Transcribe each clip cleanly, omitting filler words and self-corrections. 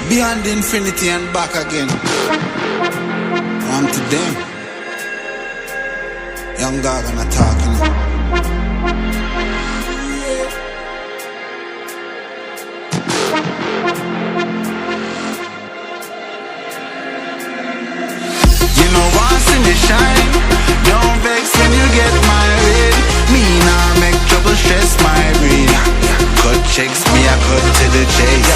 Beyond infinity and back again. On to them. Young dog and a talking. You know once in the shine, don't vex when you get married. Me nah make trouble stress my brain. Cut checks me, I cut to the chase.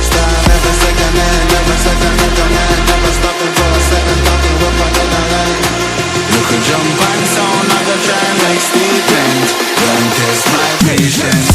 Start every second and every second of the man. Never stopping for a second, talking up on the line. You could jump on sound, I go try and make statement. Don't test my patience.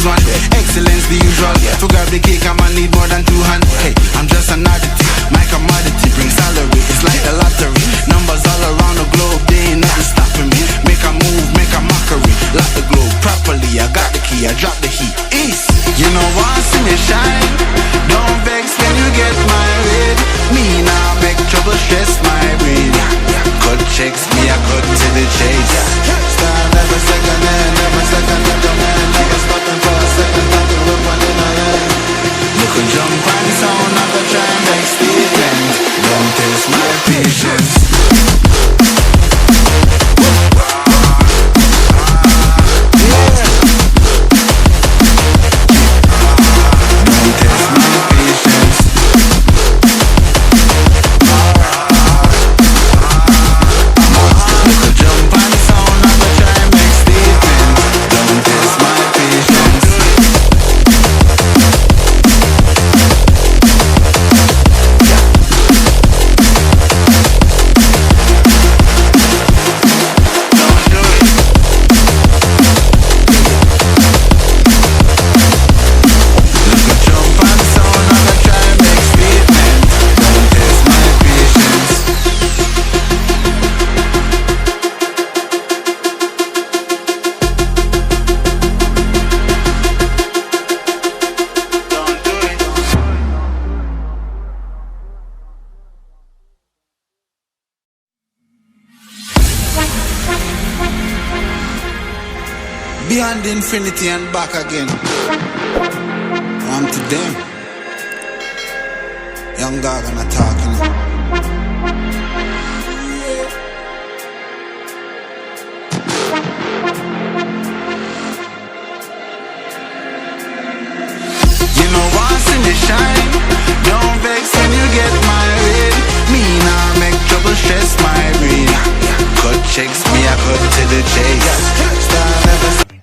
Excellence the usual. To grab the cake, I'ma need more than two hands. Hey, I'm just an oddity. My commodity brings salary. It's like the lottery. Numbers all around the globe, they ain't nothing stopping me. Make a move, make a mockery. Lock the globe properly. I got the key, I drop the heat. East. You know once in the shine, don't vex when you get married. Me now make trouble stress my brain. Cut checks me, I cut to the chase. Start every second and every second of the man. Never stopping for a second, talking up on the line. You could jump on sound, I go try and make statement. Don't test my patience. Beyond infinity and back again. On to them. Young dog and a talking. You know once in the shine, don't vex when you get married. Me nah make trouble stress my brain. Cut checks me, I cut to the chase. Start every